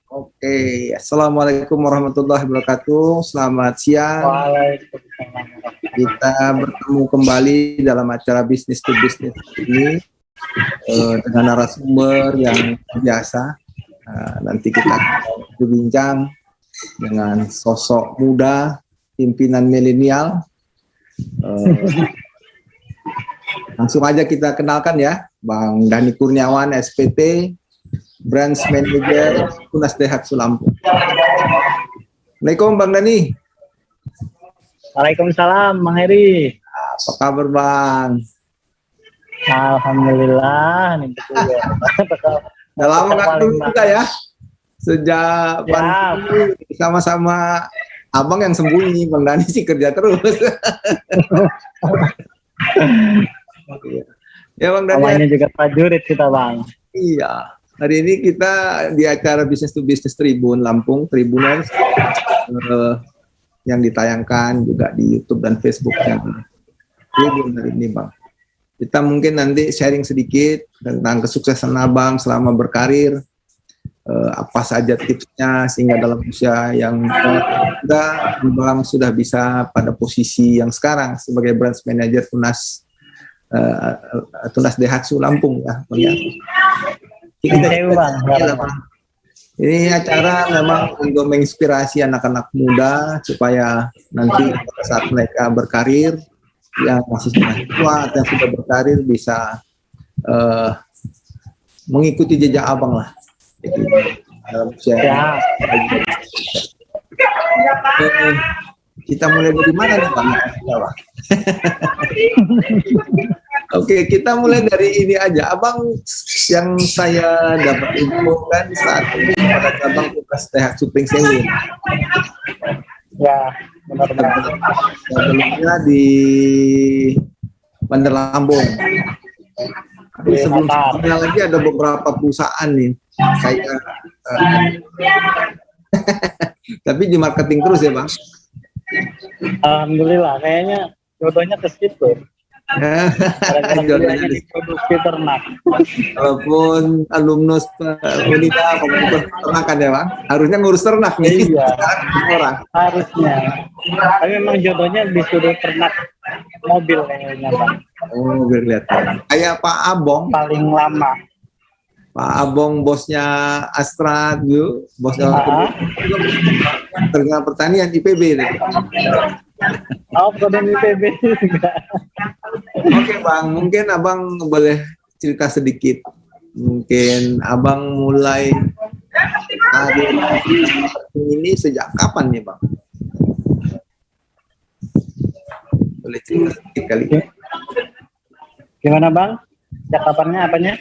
Oke, Assalamualaikum warahmatullahi wabarakatuh. Selamat siang. Waalaikumsalam. Kita bertemu kembali dalam acara Business to Business ini dengan narasumber yang biasa. Nanti kita berbincang dengan sosok muda, pimpinan milenial. Langsung aja kita kenalkan ya, Bang Dhani Kurniawan, SPT, Branch Manager Tunas Daihatsu Lampung. Assalamualaikum Bang Dhani. Waalaikumsalam, Bang Heri. Apa kabar Bang? Alhamdulillah, nih betul ya. Udah lama nggak ketemu juga ya? Sejak pandemi sama-sama Abang yang sembunyi, Bang Dhani sih kerja terus. Ya Bang Dhani. Namanya juga prajurit kita Bang. Iya. Hari ini kita di acara Business to Business Tribun Lampung, Tribuners, yang ditayangkan juga di YouTube dan Facebook yang Tribun hari ini Bang. Kita mungkin nanti sharing sedikit tentang kesuksesan Abang selama berkarir, apa saja tipsnya sehingga dalam usia yang muda Abang sudah bisa pada posisi yang sekarang sebagai Branch Manager Tunas Daihatsu Lampung ya Bang ya. Ini acara memang untuk menginspirasi anak-anak muda supaya nanti saat mereka berkarir, yang masih mahasiswa dan sudah berkarir bisa mengikuti jejak Abang lah. Kita mulai dari mana nih Bang? Oke, kita mulai dari ini aja. Abang yang saya dapat info kan saat ini pada cabang Tunas Daihatsu Pringsengin. Ya, benar-benar. Sebelumnya di Bandar Lampung. Tapi sebelumnya lagi ada beberapa perusahaan nih. Saya tapi di marketing terus ya Bang. Alhamdulillah, kayaknya jodohnya ke situ. Jodohnya di produksi ternak. Walaupun alumnus Unida Fakultas Peternakan ya Bang, harusnya ngurus ternak nih. Iya. Orang. Harusnya. Tapi memang jodohnya di sudut ternak mobil kayaknya Bang. Oh, kelihatan. Kayak Pak Abong. Paling lama. Pak Abong bosnya Astra dulu, bosnya Terminal Pertanian IPB nih. Oh, produk IPB juga. Oke Bang, mungkin Abang boleh cerita sedikit. Mungkin Abang mulai karir ini sejak kapan nih Bang? Boleh cerita sedikit kali. Gimana Bang? Sejak kapannya apanya?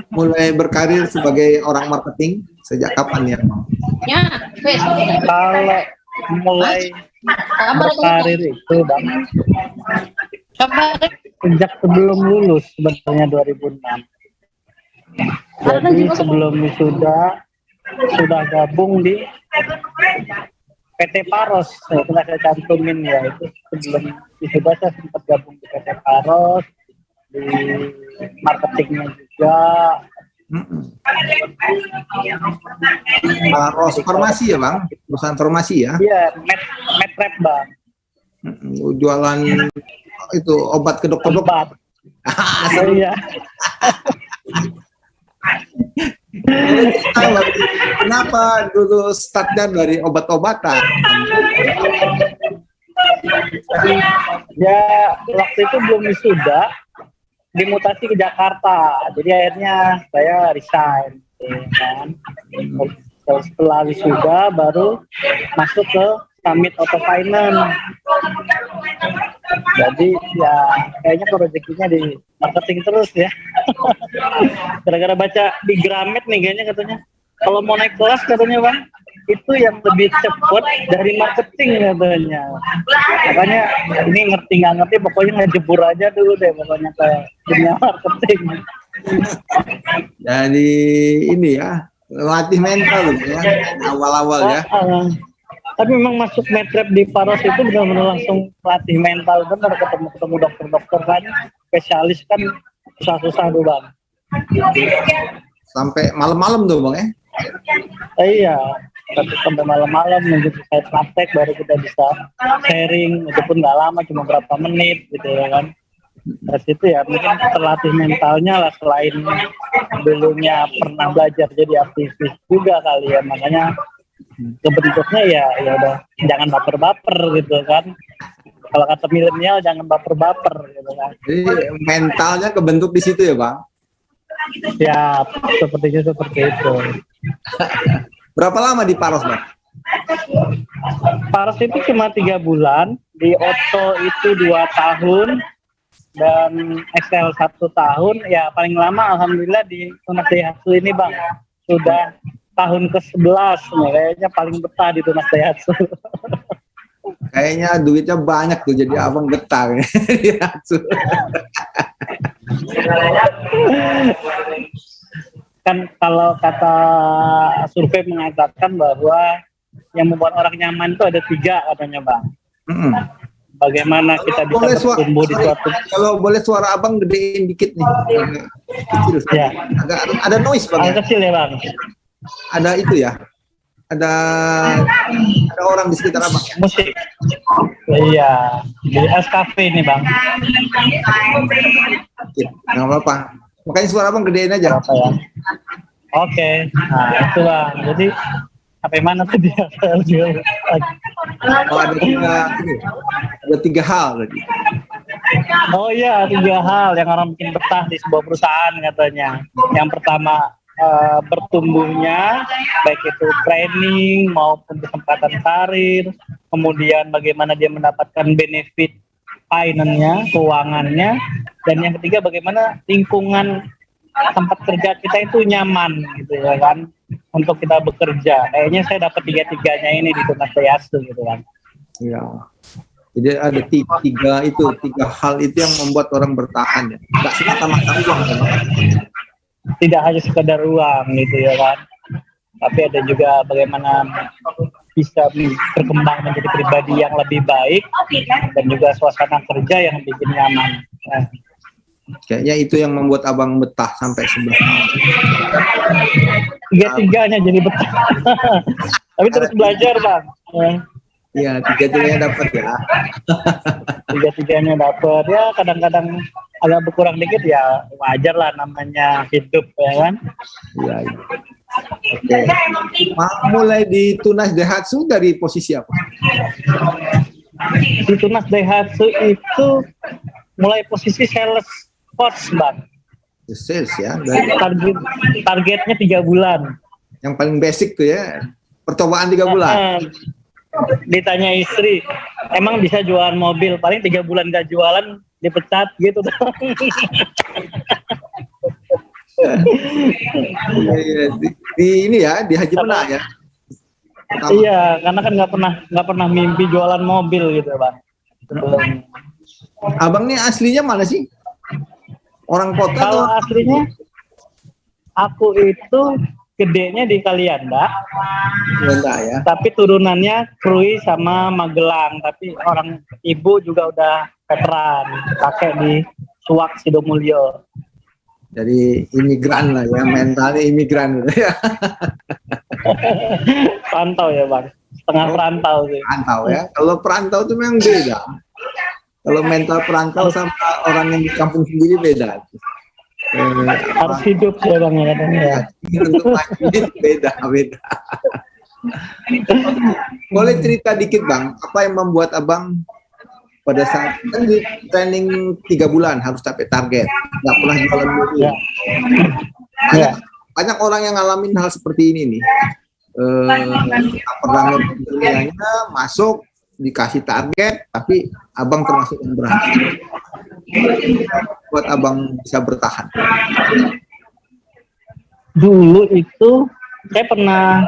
Mulai berkarir sebagai orang marketing sejak kapan ya Bang? Ya, Kalau mulai berkarir itu Bang, sejak sebelum lulus sebenarnya 2006. Jadi sebelum wisuda sudah gabung di PT Paros, itu saya cantumin ya, itu sebelum wisuda saya sempat gabung di PT Paros, di marketingnya juga. Paros Farmasi ya Bang, perusahaan farmasi ya? Iya, Medrep Bang. Jualan itu obat ke dokter. Obat. Iya. Kenapa dulu startnya dari obat-obatan? Ya waktu itu belum wisuda, dimutasi ke Jakarta, jadi akhirnya saya resign kan. Setelah wisuda baru masuk ke Summit Auto Finance. Jadi ya kayaknya rezekinya di marketing terus ya. Gara-gara baca di Gramet nih kayaknya katanya kalau mau naik kelas katanya Bang, itu yang lebih cepat dari marketing katanya. Makanya ini ngerti nggak ngerti pokoknya ngejebur aja dulu deh pokoknya ke dunia marketing. Jadi ini ya, latih mental gitu ya, awal-awal ya. Tapi memang masuk Medrep di Paros itu benar-benar langsung latih mental, benar ketemu dokter-dokter kan, spesialis kan susah-susah tuh Bang. Sampai malam-malam tuh Bang ya? Iya, tapi sampai malam-malam nunggu selesai praktek baru kita bisa sharing, itu pun nggak lama, cuma berapa menit gitu ya kan. Dari situ ya mungkin terlatih mentalnya lah, selain dulunya pernah belajar jadi aktivis juga kali ya, makanya kebentuknya ya udah jangan baper-baper gitu kan. Kalau kata milenial jangan baper-baper gitu kan. Jadi mentalnya kebentuk di situ ya Bang. Ya seperti itu. Berapa lama di Paros Bang? Paros itu cuma 3 bulan, di Oto itu 2 tahun, dan Excel 1 tahun. Ya paling lama alhamdulillah di Tunas Daihatsu ini Bang, sudah tahun ke-11 nih, kayaknya paling betah di Tunas Daihatsu. Kayaknya duitnya banyak tuh, jadi abang betah ya. Kan kalau kata survei mengatakan bahwa yang membuat orang nyaman itu ada 3 katanya Bang. Bagaimana kita bisa bertumbuh di suatu. Kalau boleh suara abang gedein dikit nih. Kecil. Ya. Agak ada noise Bang. Agak kecil ya Bang. Ada itu ya. Ada orang di sekitar abang. Musik. Iya. Di SKP ini Bang. Nggak apa-apa. Makanya suara abang gedein aja. Apa ya? Oke. Nah itu Bang. Jadi sampai mana tadi? Oh, ada 3 hal tadi. Oh iya, 3 hal yang orang bikin betah di sebuah perusahaan katanya. Yang pertama bertumbuhnya, baik itu training maupun kesempatan karir, kemudian bagaimana dia mendapatkan benefit finance-nya, keuangannya, dan yang ketiga bagaimana lingkungan tempat kerja kita itu nyaman gitu ya kan, untuk kita bekerja. Kayaknya saya dapat 3-3-nya ini di Tunas Daihatsu gitu kan. Iya. Jadi ada 3 hal itu yang membuat orang bertahan ya. Nggak semata-mata uang kan. Tidak hanya sekedar uang gitu ya kan, tapi ada juga bagaimana bisa berkembang menjadi pribadi yang lebih baik dan juga suasana kerja yang bikin nyaman. Nah, kayaknya itu yang membuat abang betah sampai 11 tahun. 3-3-nya jadi betah. Tapi terus belajar Bang. Iya, 3-3-nya dapat ya. 3-3-nya dapat ya, kadang-kadang agak berkurang dikit ya wajar lah, namanya hidup ya kan. Iya. Oke. Mulai di Tunas Daihatsu dari posisi apa? Di Tunas Daihatsu itu mulai posisi sales coach Bang. Sales ya. Targetnya 3 bulan. Yang paling basic tuh ya. Percobaan 3 bulan. Ditanya istri, emang bisa jualan mobil? Paling 3 bulan gak jualan dipecat gitu. Di ini ya, di Haji Menang ya. Iya, karena kan nggak pernah mimpi jualan mobil gitu Bang. Abang nih aslinya mana sih? Orang kota? Kalau aslinya, aku itu gedenya di Kalianda. Enggak ya. Tapi turunannya Krui sama Magelang. Tapi orang ibu juga udah veteran, kakek di Suwak Sidomulyo. Jadi imigran lah ya, mentalnya imigran ya. Perantau ya Bang, setengah perantau sih. Perantau ya. Kalau perantau itu memang beda. Kalau mental perantau sama orang yang di kampung sendiri beda. Harus hidup ya Bang ya katanya ya. Untuk maju beda. Boleh cerita dikit Bang, apa yang membuat abang pada saat kan di training 3 bulan harus capai target, nggak pernah jualan mobil. Banyak orang yang ngalamin hal seperti ini nih. Pernah dunianya masuk dikasih target, tapi abang termasuk yang berhasil. Buat abang bisa bertahan. Dulu itu saya pernah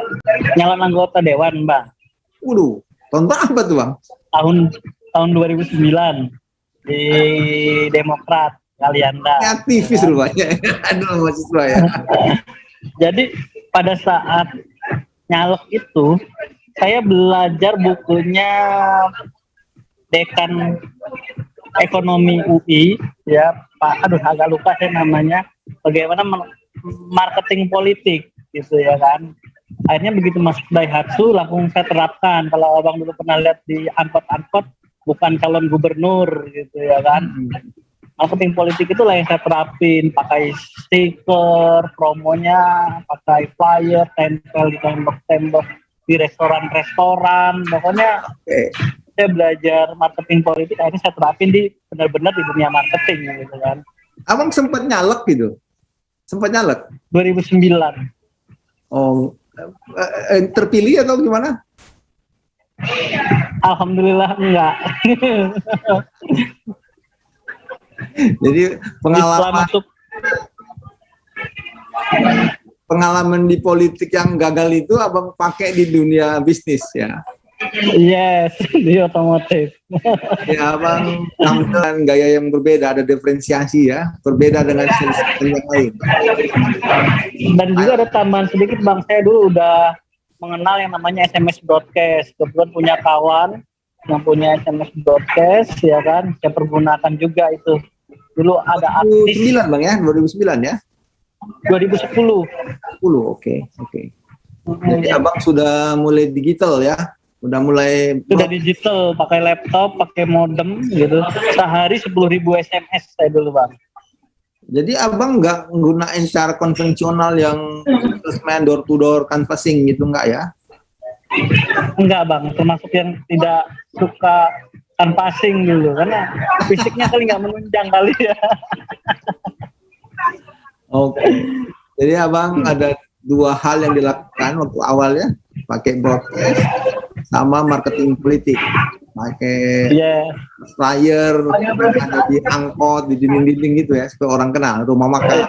nyalon anggota dewan Bang. Waduh, tahun berapa tuh Bang? Tahun 2009 di Demokrat Kalianda. Aktivis rupanya. Aduh, mahasiswa ya. Jadi pada saat nyalek itu saya belajar bukunya Dekan Ekonomi UI ya Pak, agak lupa saya namanya, bagaimana marketing politik gitu ya kan. Akhirnya begitu masuk Daihatsu langsung saya terapkan. Kalau abang dulu pernah lihat di angkot-angkot, bukan calon gubernur gitu ya kan. Marketing politik itulah yang saya terapin, pakai stiker, promonya, pakai flyer, tempel di tembok-tembok di restoran-restoran. Pokoknya saya belajar marketing politik, akhirnya saya terapin di benar-benar di dunia marketing gitu kan. Abang sempat nyalek gitu? Sempat nyalek? 2009. Oh, terpilih atau gimana? Alhamdulillah enggak. Jadi Setelah masuk pengalaman di politik yang gagal itu abang pakai di dunia bisnis ya? Yes, di otomotif. Ya abang tampilkan gaya yang berbeda, ada diferensiasi ya, berbeda dengan yang lain. Dan juga ada tambahan sedikit bang, saya dulu udah mengenal yang namanya SMS broadcast. Kebetulan punya kawan yang punya SMS broadcast ya kan, saya pergunakan juga itu. Dulu ada artis 2009 bang ya, 2009 ya? 2010. 10, oke. Jadi abang sudah mulai digital ya? Udah mulai sudah digital, pakai laptop, pakai modem gitu. Sehari 10.000 SMS saya dulu bang. Jadi abang nggak nggunain cara konvensional yang salesman door to door canvassing gitu nggak ya? Enggak bang, termasuk yang tidak suka canvassing dulu karena fisiknya kali nggak menunjang kali ya. Oke. Jadi abang ada dua hal yang dilakukan waktu awalnya, pakai broadcast sama marketing politik, pakai flyer, ada di angkot, di dinding-dinding gitu ya, supaya orang kenal, rumah makan.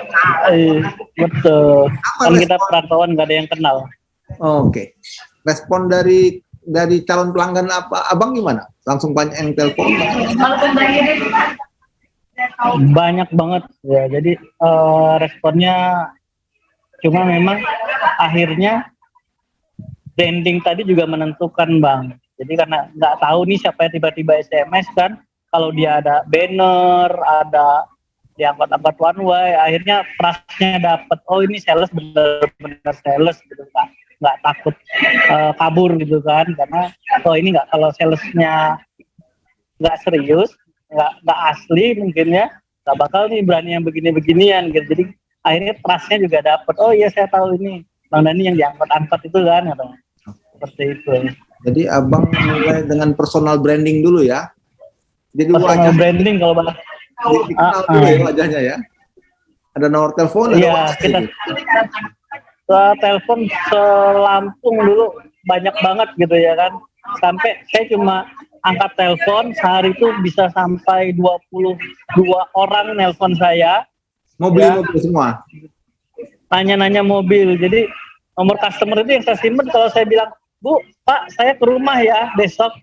Betul. Kan kita perantauan nggak ada yang kenal. Oke. Respon dari calon pelanggan apa, abang gimana? Langsung banyak yang telepon? Banyak banget ya. Jadi responnya cuma memang akhirnya branding tadi juga menentukan bang. Jadi karena nggak tahu nih siapa yang tiba-tiba SMS kan, kalau dia ada banner, ada di angkot-angkot one way, akhirnya trustnya dapat. Oh ini sales benar-benar sales gitu kan, nggak takut kabur gitu kan, karena oh ini nggak, kalau salesnya nggak serius, nggak asli mungkin ya, nggak bakal nih berani yang begini-beginian gitu. Jadi akhirnya trustnya juga dapat. Oh iya saya tahu ini Bang Dani yang diangkut-angkut itu kan, katanya. Seperti itu. Jadi abang mulai dengan personal branding dulu ya. Jadi personal branding kalau bang. Dikenal dulu ya wajahnya ya. Ada nomor telepon. Iya kita telepon selampung dulu banyak banget gitu ya kan. Sampai saya cuma angkat telepon sehari itu bisa sampai 22 orang nelpon saya. Mobil semua. Nanya-nanya mobil. Jadi nomor customer itu yang saya simpen. Kalau saya bilang, Bu, Pak, saya ke rumah ya besok.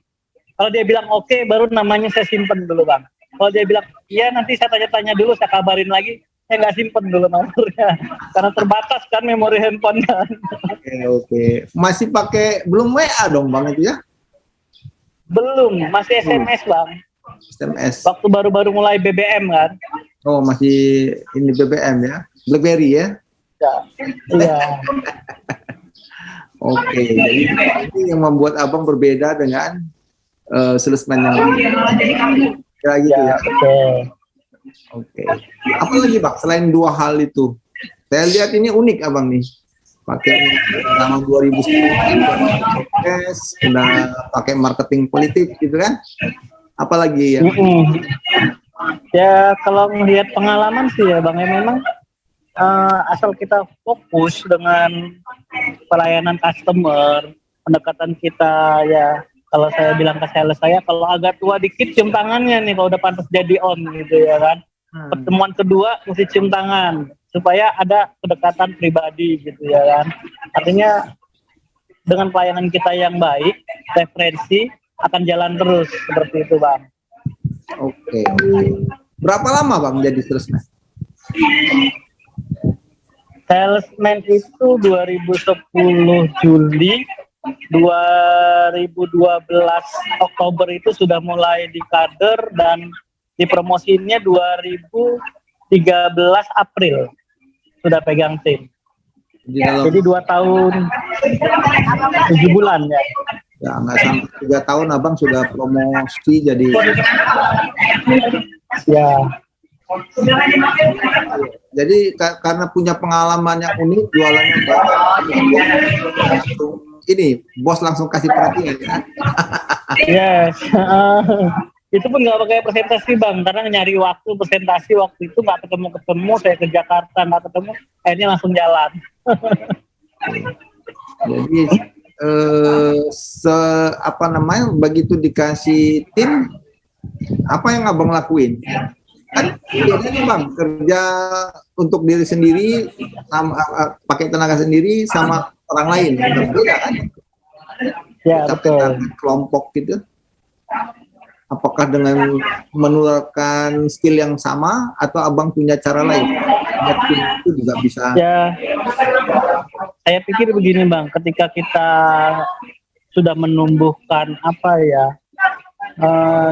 Kalau dia bilang oke, baru namanya saya simpen dulu bang. Kalau dia bilang iya nanti saya tanya-tanya dulu, saya kabarin lagi. Saya nggak simpen dulu nomornya karena terbatas kan memori handphone kan. Oke. Masih pakai belum WA dong bang itu ya? Belum, masih SMS bang. SMS. Waktu baru-baru mulai BBM kan. Oh masih ini BBM ya? BlackBerry ya? Iya. Oke, jadi ini yang membuat abang berbeda dengan salesman yang kira gitu ya. Oke. Apa lagi bang? Selain dua hal itu, saya lihat ini unik abang nih. Pakai tahun 2010, udah pakai marketing politik gitu kan? Apalagi ya? Ya kalau melihat pengalaman sih ya bang, ya memang asal kita fokus dengan pelayanan customer, pendekatan kita ya. Kalau saya bilang ke sales saya, kalau agak tua dikit cium tangannya nih, kalau udah pantas jadi on gitu ya kan. Pertemuan kedua mesti cium tangan supaya ada kedekatan pribadi gitu ya kan. Artinya dengan pelayanan kita yang baik, referensi akan jalan terus seperti itu bang. Oke. Berapa lama bang jadi salesman? Salesman itu 2010 Juli, 2012 Oktober itu sudah mulai di kader dan dipromosinya 2013 April sudah pegang tim. Di dalam Jadi 2 tahun 7 bulan ya. ya nggak sampai 3 tahun abang sudah promosi jadi Ya, karena punya pengalaman yang unik jualannya langsung ini bos langsung kasih perhatian ya. yes. Itu pun nggak pakai presentasi bang, karena nyari waktu presentasi waktu itu nggak ketemu, saya ke Jakarta nggak ketemu, akhirnya langsung jalan. Jadi apa namanya begitu dikasih tim apa yang abang lakuin kan bedanya bang kerja untuk diri sendiri sama pakai tenaga sendiri sama orang lain beda kan Ya betul. kelompok gitu. Apakah dengan menularkan skill yang sama atau abang punya cara lain? Itu juga bisa. Ya, saya pikir begini bang, ketika kita sudah menumbuhkan apa ya,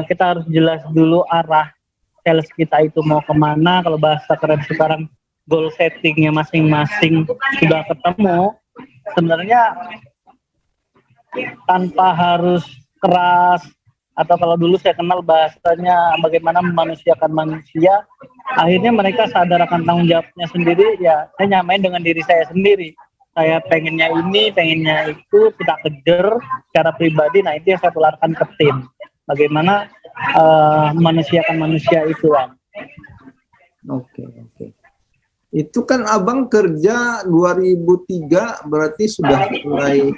kita harus jelas dulu arah sales kita itu mau kemana. Kalau bahasa keren sekarang goal settingnya masing-masing sudah ketemu, sebenarnya tanpa harus keras. Atau kalau dulu saya kenal bahasanya bagaimana memanusiakan manusia, akhirnya mereka sadar akan tanggung jawabnya sendiri. Ya saya nyamain dengan diri saya sendiri, saya pengennya ini, pengennya itu, kita kejar secara pribadi. Nah itu yang saya tularkan ke tim, bagaimana memanusiakan manusia itu bang. Oke. Itu kan abang kerja 2003 berarti sudah mulai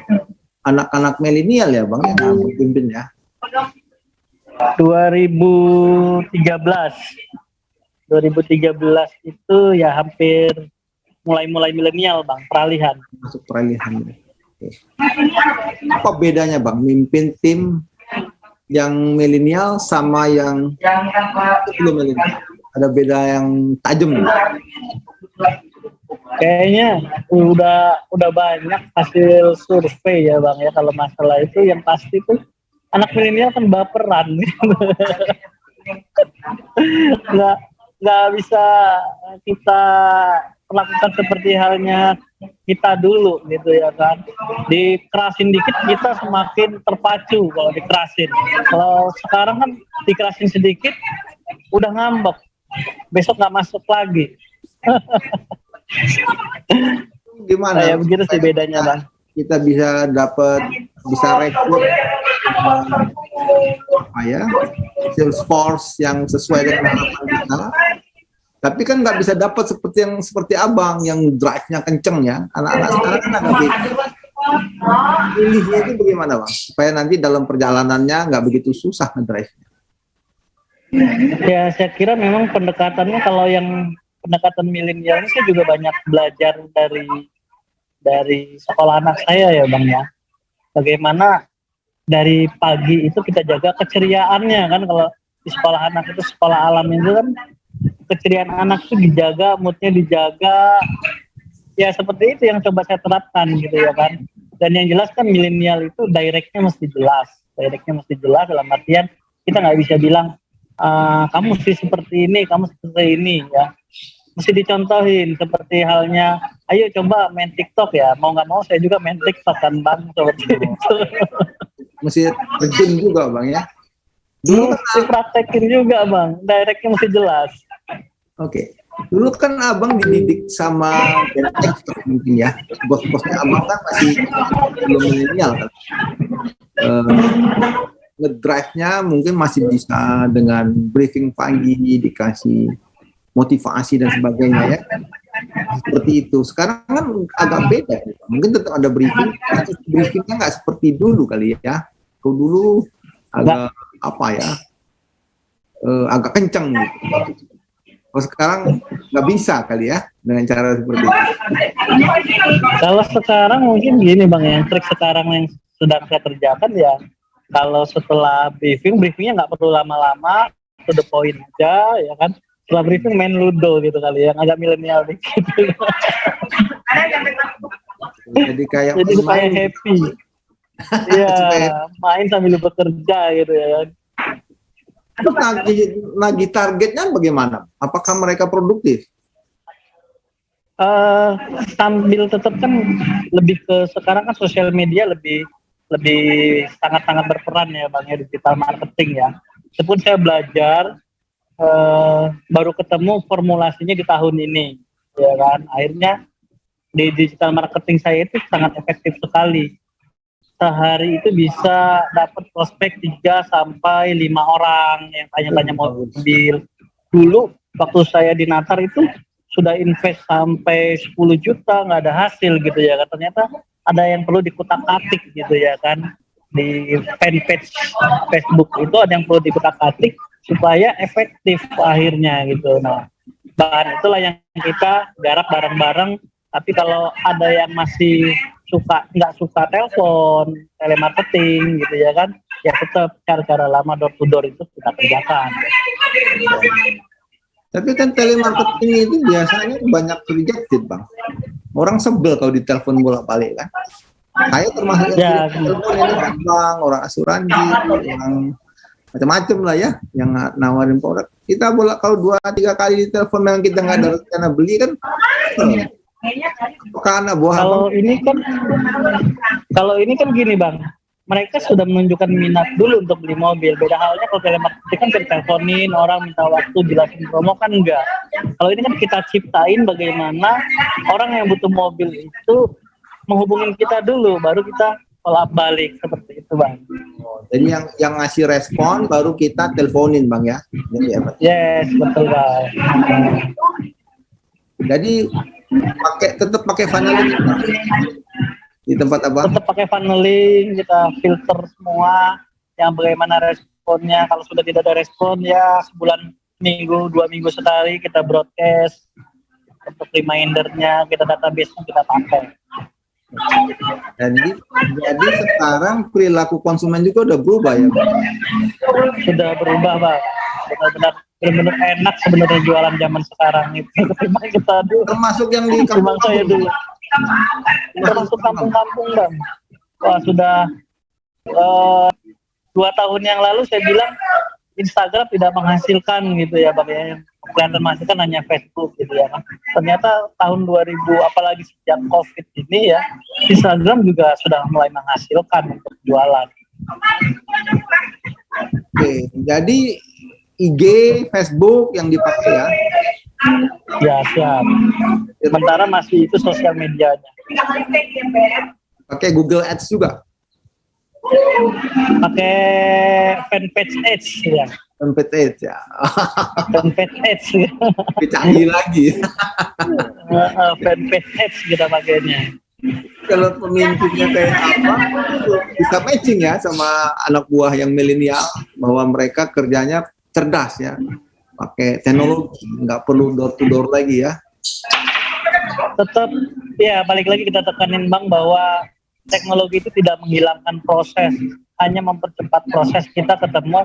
anak-anak milenial ya bang yang abang pimpin ya. 2013 itu ya hampir mulai milenial bang, peralihan. Masuk peralihan. Oke. Apa bedanya bang mimpin tim yang milenial sama yang belum milenial? Ada beda yang tajam? Kayaknya udah banyak hasil survei ya bang ya, kalau masalah itu yang pasti tuh anak milenial kan baperan. nggak bisa kita lakukan seperti halnya kita dulu gitu ya kan. Dikerasin dikit kita semakin terpacu kalau dikerasin. Kalau sekarang kan dikerasin sedikit udah ngambek, besok nggak masuk lagi. Gimana? Ya begitu sih bedanya bang. Kita bisa rekrut apa ya sales force yang sesuai dengan harapan kita, tapi kan nggak bisa dapat seperti abang yang drive-nya kenceng ya. Anak-anak sekarang kan agak beda. Pilihnya itu bagaimana bang supaya nanti dalam perjalanannya nggak begitu susah ngedrive-nya? Ya saya kira memang pendekatannya, kalau yang pendekatan milenial ini saya juga banyak belajar dari sekolah anak saya ya bang ya. Bagaimana dari pagi itu kita jaga keceriaannya kan. Kalau di sekolah anak itu, sekolah alam itu kan keceriaan anak itu dijaga, moodnya dijaga. Ya seperti itu yang coba saya terapkan gitu ya kan. Dan yang jelas kan milenial itu directnya mesti jelas dalam artian kita nggak bisa bilang kamu mesti seperti ini, kamu seperti ini ya. Mesti dicontohin, seperti halnya ayo coba main TikTok ya, mau nggak mau saya juga main TikTok kan bang, seperti itu. Mesti terjun juga bang ya. Dulu mesti praktekin juga bang, directnya mesti jelas. Oke. Dulu kan abang dididik sama Gen X mungkin ya, bos-bosnya abang kan masih belum milenial kan. Ngedrive-nya mungkin masih bisa dengan briefing pagi, dikasih motivasi dan sebagainya ya. Seperti itu. Sekarang kan agak beda. Mungkin tetap ada briefing, tapi briefingnya nggak seperti dulu kali ya. Kalau dulu agak apa ya, agak kencang gitu. Kalau sekarang nggak bisa kali ya dengan cara seperti itu. Kalau sekarang mungkin gini bang ya, trik sekarang yang sedang saya kerjakan ya, kalau setelah briefingnya nggak perlu lama-lama, to the point aja ya kan. Setelah briefing main ludo gitu kali ya, agak milenial dikit. Jadi kayak supaya happy. Iya, main sambil bekerja gitu ya. Terus nagih targetnya bagaimana? Apakah mereka produktif? eh sambil tetap kan lebih ke sekarang kan sosial media lebih lebih sangat-sangat berperan ya Bang ya, digital marketing ya. Meskipun saya belajar baru ketemu formulasinya di tahun ini ya kan. Akhirnya di digital marketing saya itu sangat efektif sekali. Sehari itu bisa dapat prospek 3 sampai 5 orang yang tanya-tanya mobil. Dulu waktu saya di Natar itu sudah invest sampai 10 juta nggak ada hasil gitu ya kan. Ternyata ada yang perlu dikutak-atik gitu ya kan. Di fanpage Facebook itu ada yang perlu dikutak-atik supaya efektif akhirnya gitu. Nah, bahan itulah yang kita garap bareng-bareng. Tapi kalau ada yang masih nggak suka telepon, telemarketing gitu ya kan, ya tetap cara-cara lama door to door itu kita kerjakan. Tapi kan telemarketing itu biasanya banyak rejected Bang. Orang sebel kalau ditelepon bolak-balik kan. Saya termasuk yang telepon ini kan Bang, orang asuransi, orang macam-macam lah ya, yang nawarin produk. Kita kalau 2-3 kali ditelepon memang kita nggak ada rencana beli kan. Karena kalau ini kan gini Bang, mereka sudah menunjukkan minat dulu untuk beli mobil. Beda halnya kalau telemarketing kan diteleponin orang minta waktu jelasin promo kan enggak. Kalau ini kan kita ciptain bagaimana orang yang butuh mobil itu menghubungin kita dulu, baru kita kolab balik seperti itu Bang. Jadi yang ngasih respon baru kita teleponin Bang ya. Yes, betul Bang. Jadi tetap pakai funneling di tempat apa? Tetap pakai funneling, kita filter semua yang bagaimana responnya. Kalau sudah tidak ada respon ya sebulan, minggu, 2 minggu sekali kita broadcast untuk remindernya, kita database-nya kita pakai. Jadi sekarang perilaku konsumen juga udah berubah ya Bang? Sudah berubah Bang, benar-benar enak sebenarnya jualan zaman sekarang itu. Kita dulu, termasuk yang di kampung saya dulu, termasuk kampung-kampung Bang. Wah sudah 2 tahun yang lalu saya bilang Instagram tidak menghasilkan gitu ya Bang ya. Kelihatan menghasilkan hanya Facebook gitu ya kan. Ternyata tahun 2000 apalagi sejak COVID ini ya, Instagram juga sudah mulai menghasilkan untuk jualan. Oke, jadi IG, Facebook yang dipakai ya? Ya siap. Sementara masih itu sosial medianya. Pakai Google Ads juga? Pakai fanpage ads ya. Fanpage Ads ya. Fanpage ads. Canggih lagi. Fanpage ads kita pakainya. Kalau pemimpinnya kayak apa, bisa matching ya sama anak buah yang milenial, bahwa mereka kerjanya cerdas ya, pakai teknologi, nggak perlu door to door lagi ya. Tetap ya balik lagi kita tekanin Bang bahwa teknologi itu tidak menghilangkan proses, hanya mempercepat proses kita ketemu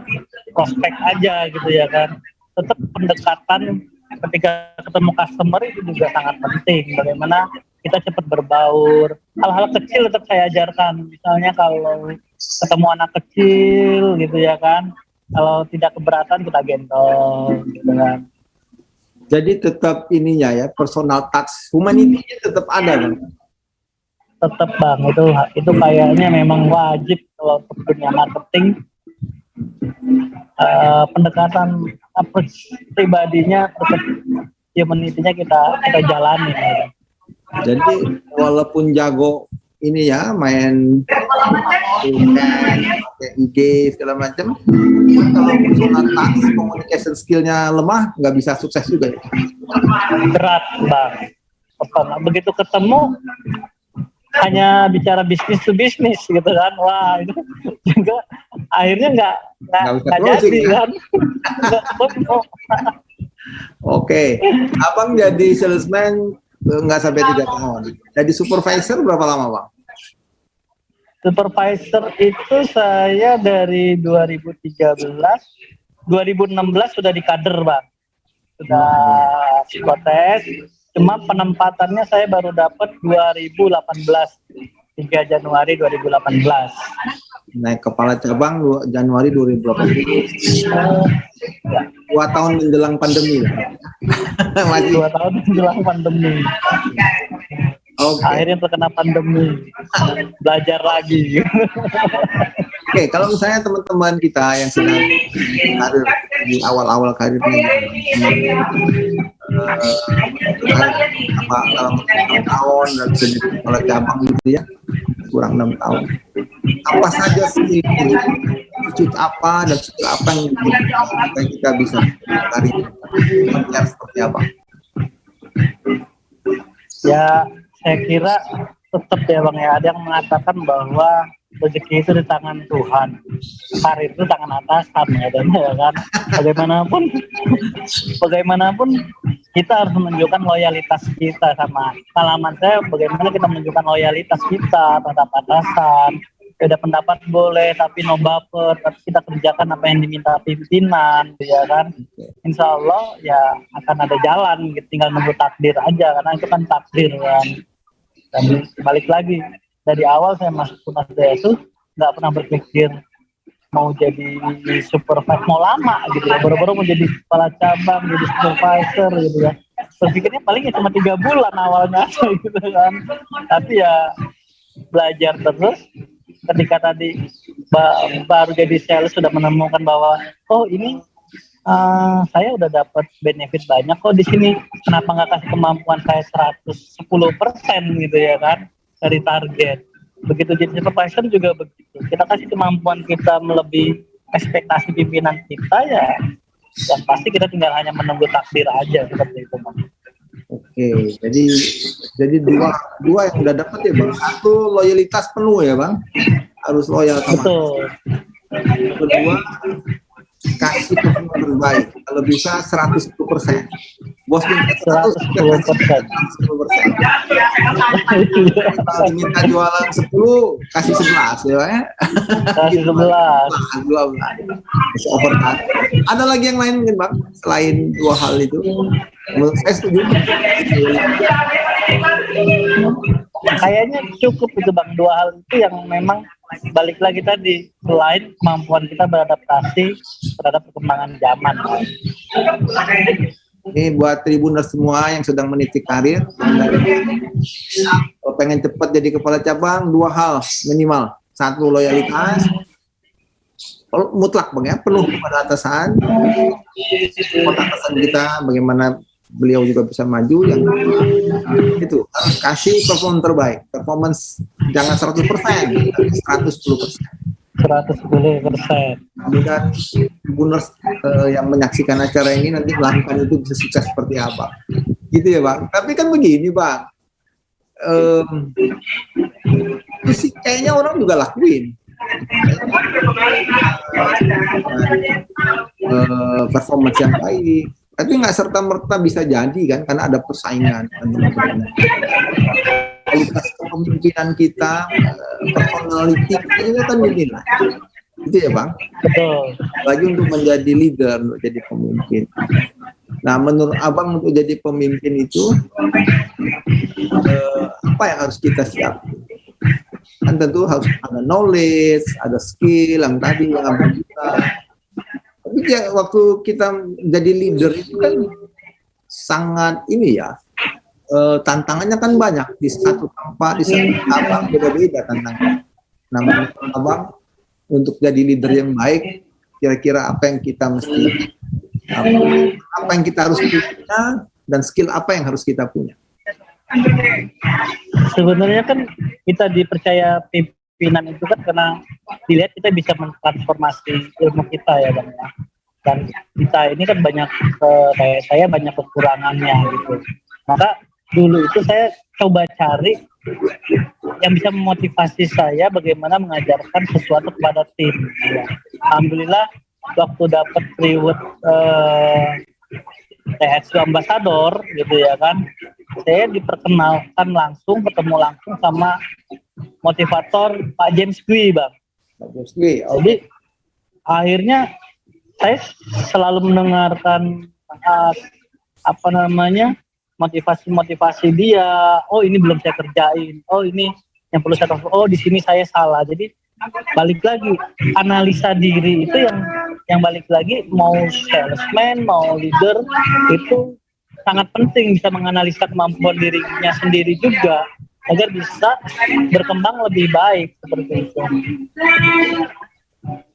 prospek aja gitu ya kan. Tetap pendekatan ketika ketemu customer itu juga sangat penting, bagaimana kita cepat berbaur. Hal-hal kecil tetap saya ajarkan, misalnya kalau ketemu anak kecil gitu ya kan, kalau tidak keberatan kita gendong gitu kan. Jadi tetap ininya ya, personal touch, humanity-nya tetap ada kan? Tetap Bang, itu kayaknya memang wajib kalau untuk dunia marketing. Pendekatan approach pribadinya tetap, humanity-nya kita jalani gitu. Jadi walaupun jago ini ya main IG segala macam, kalau personal touch, communication skillnya lemah, nggak bisa sukses juga ya. Berat Bang. Begitu ketemu hanya bicara bisnis to bisnis gitu kan, wah itu juga akhirnya nggak jadi kan. Oke, Abang jadi salesman nggak sampai 3 tahun. Jadi supervisor berapa lama Bang? Supervisor itu saya dari 2013, 2016 sudah di kader Bang, sudah psikotes. Cuma penempatannya saya baru dapat 2018, 3 Januari 2018. Naik kepala cabang Januari 2018. 2 tahun menjelang pandemi. Masih 2 tahun menjelang pandemi. Oke. Akhirnya terkena pandemi, belajar lagi. Oke, kalau misalnya teman-teman kita yang sedang karir di awal-awal karirnya, dalam 6 tahun dan sedikit kepala cabang gitu ya, kurang 6 tahun. Apa saja sih apa dan skill apa yang supaya kita bisa karir seperti apa? Ya, saya kira tetap ya Bang ya, ada yang mengatakan bahwa rezeki itu di tangan Tuhan, karir itu tangan atasan ya, dan ya kan bagaimanapun kita harus menunjukkan loyalitas kita sama pengalaman saya, bagaimana kita menunjukkan loyalitas kita terhadap atasan. Beda pendapat boleh, tapi no baper, tapi kita kerjakan apa yang diminta pimpinan, ya kan. Insya Allah ya akan ada jalan, tinggal nunggu takdir aja, karena itu kan takdir kan. Dan balik lagi, dari awal saya masuk Tunas itu nggak pernah berpikir mau jadi supervisor, mau lama gitu ya, baru-baru mau jadi kepala cabang, jadi supervisor gitu ya. Berpikirnya paling ya cuma 3 bulan awalnya gitu kan. Tapi ya belajar terus. Ketika tadi baru jadi sales sudah menemukan bahwa oh ini saya udah dapat benefit banyak kok di sini, kenapa nggak kasih kemampuan saya 110% gitu ya kan dari target. Begitu jadi supervisor juga begitu, kita kasih kemampuan kita melebihi ekspektasi pimpinan kita ya pasti kita tinggal hanya menunggu takdir aja seperti itu Bang. Oke, jadi dua yang udah dapat ya Bang. Satu, loyalitas penuh ya Bang, harus loyal sama. Betul. Kedua, kasih performa terbaik, kalau bisa 110%. Bos minta 110%. Kalau diminta jualan 10, kasih 11 ya Bang ya. Kasih 11. 12. Bisa overtime. Ada lagi yang lain mungkin Bang, selain 2 hal itu? Menurut saya setuju. Kayaknya cukup itu Bang, 2 hal itu yang memang balik lagi tadi, selain kemampuan kita beradaptasi terhadap perkembangan zaman. Ini buat Tribuners semua yang sedang meniti karir, kalau pengen cepat jadi kepala cabang, 2 hal minimal. 1, loyalitas mutlak Bang ya, penuh kepada atasan. Atasan kita bagaimana beliau juga bisa maju, yang itu harus kasih performa terbaik, performance jangan 100%, tapi 110%. 110%. Dan Tribuners yang menyaksikan acara ini nanti melakukan itu bisa sukses seperti apa, gitu ya Bang. Tapi kan begini Bang, itu sih kayaknya orang juga lakuin. Performance yang baik, tapi nggak serta-merta bisa jadi kan, karena ada persaingan. Kualitas kepemimpinan kita, personality kita juga kan dinilai. Itu ya Bang? Betul. Lagi untuk menjadi leader, untuk jadi pemimpin. Nah, menurut Abang untuk jadi pemimpin itu, apa yang harus kita siapkan? Kan tentu harus ada knowledge, ada skill yang tadi yang Abang bilang. Tapi ya, waktu kita jadi leader itu kan sangat ini ya, tantangannya kan banyak di satu tempat, di satu cabang beda-beda tantangannya. Nah, menurut Abang untuk jadi leader yang baik, kira-kira apa yang kita mesti, apa yang kita harus punya, dan skill apa yang harus kita punya? Sebenarnya kan kita dipercaya pimpinan itu kan karena dilihat kita bisa mentransformasi ilmu kita ya Bang ya. Dan kita ini kan banyak, kayak saya banyak kekurangannya gitu. Maka dulu itu saya coba cari yang bisa memotivasi saya bagaimana mengajarkan sesuatu kepada tim. Ya. Alhamdulillah waktu dapat reward THQ Ambassador gitu ya kan, saya diperkenalkan langsung, ketemu langsung sama motivator Pak James Gui Bang. Pak James Gui. Jadi akhirnya saya selalu mendengarkan motivasi dia. Oh ini belum saya kerjain. Oh ini yang perlu saya tahu. Oh di sini saya salah. Jadi balik lagi analisa diri itu yang balik lagi, mau salesman mau leader itu sangat penting bisa menganalisa kemampuan dirinya sendiri juga agar bisa berkembang lebih baik seperti itu.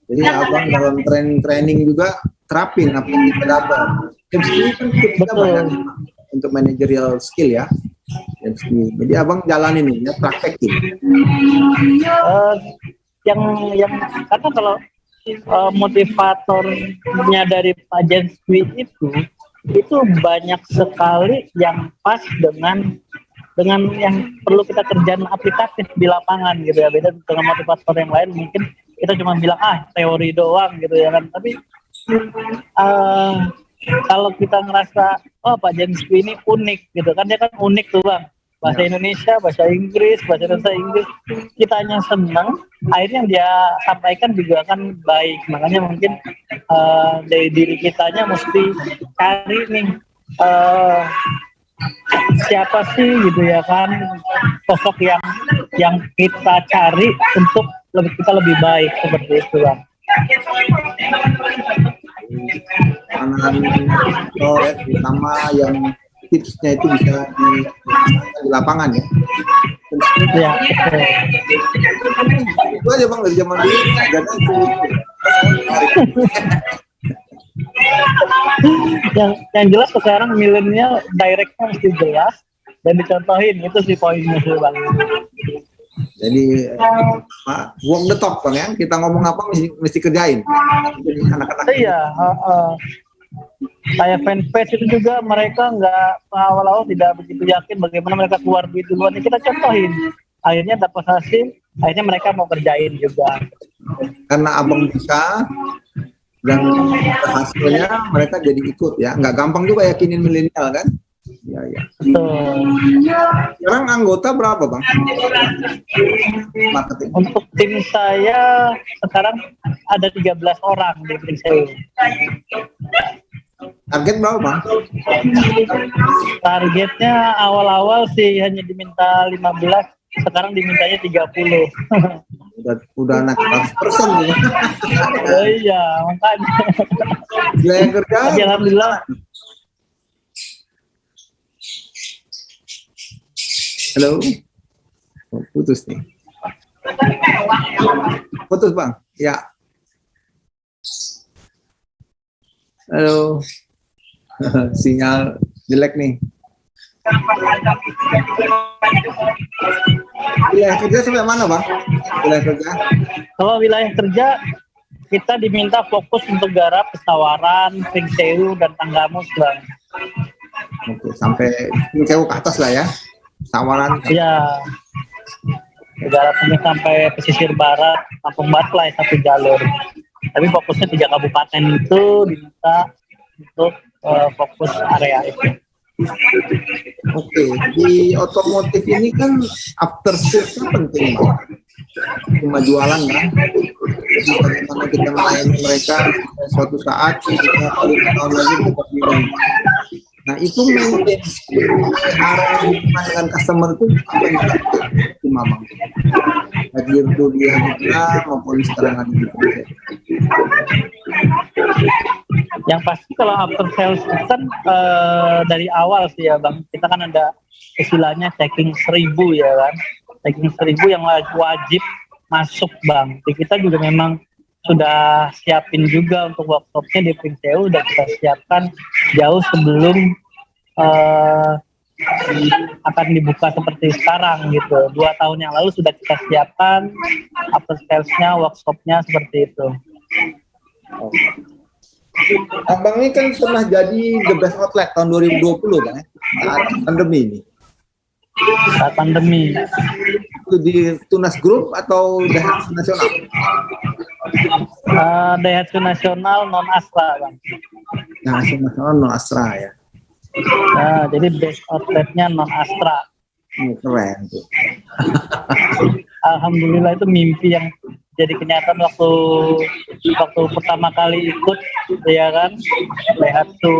Jadi abang dalam training juga terapin apa yang kita dapat. James ini kan kita banyak untuk managerial skill ya. James ini. Jadi abang jalanin ini ya, praktekin. Yang karena kalau motivatornya dari Pak James itu banyak sekali yang pas dengan yang perlu kita kerjaan aplikatif di lapangan gitu ya, beda dengan motivator yang lain mungkin kita cuma bilang teori doang gitu ya kan, tapi kalau kita ngerasa Pak James ini unik gitu kan, dia kan unik tuh Bang, bahasa Indonesia, bahasa Inggris, kita hanya senang, akhirnya yang dia sampaikan juga kan baik, makanya mungkin dari diri kitanya mesti cari nih siapa sih gitu ya kan, sosok yang kita cari untuk kita lebih baik seperti itu Bang. Anak-anak terutama yang tipsnya itu bisa di lapangan ya. Ya, itu aja Bang dari zaman dulu. yang jelas sekarang milenial directnya mesti jelas dan dicontohin, itu sih poinnya sih Bang. Jadi walk the talk Bang ya, kita ngomong apa mesti kerjain. Jadi anak-anak iya, kayak fanpage itu juga mereka nggak awal-awal tidak begitu yakin bagaimana mereka keluar duit duluan, kita contohin, akhirnya dapat hasil, akhirnya mereka mau kerjain juga karena abang bisa dan hasilnya mereka jadi ikut ya. Nggak gampang juga yakinin milenial kan. Ya. Betul. Sekarang anggota berapa Bang marketing? Untuk tim saya sekarang ada 13 orang di Prinseu. Target berapa Bang? Targetnya awal-awal sih hanya diminta 15, sekarang dimintanya 30. udah naik 100% gitu. Oh iya, makanya. Gila yang kerja. Alhamdulillah. Halo. Putus nih. Putus Bang. Ya. Halo. Sinyal jelek nih. Wilayah kerja sampai mana Bang? Wilayah kerja? Kalau wilayah kerja kita diminta fokus untuk garap Pesawaran, Prinseu, dan Tanggamus Bang. Oke, sampai Prinseu ke atas lah ya. Pesawaran. Iya. Garapnya sampai pesisir barat, Kampung Batlai satu jalur. Tapi fokusnya 3 kabupaten itu diminta untuk fokus area itu. Oke, di otomotif ini kan after sales-nya penting Bang. Cuma jualan kan. Jadi bagaimana kita melayani mereka suatu saat kita balik tahun lagi kita bilang. Nah itu maintenance area hubungan dengan customer itu apa yang kita cuma Bang? Hadir dulu dia maupun sekarang ada di proses. Yang pasti kalau after sales kan dari awal sih ya Bang, kita kan ada istilahnya checking 1000 ya kan, checking 1000 yang wajib masuk Bang. Jadi kita juga memang sudah siapin juga untuk workshopnya di Prinseu, udah kita siapkan jauh sebelum akan dibuka seperti sekarang gitu. 2 tahun yang lalu sudah kita siapkan after sales-nya, workshopnya seperti itu. Abang ini kan pernah jadi The Best Outlet tahun 2020 Bang ya, saat pandemi ini. Saat pandemi. Itu di Tunas Group atau Daihatsu Nasional? Daihatsu Nasional non Astra Bang. Daihatsu Nasional non Astra ya. Nah, jadi best outletnya non Astra. Keren tuh. Alhamdulillah itu mimpi yang jadi kenyataan waktu pertama kali ikut ya kan, Daihatsu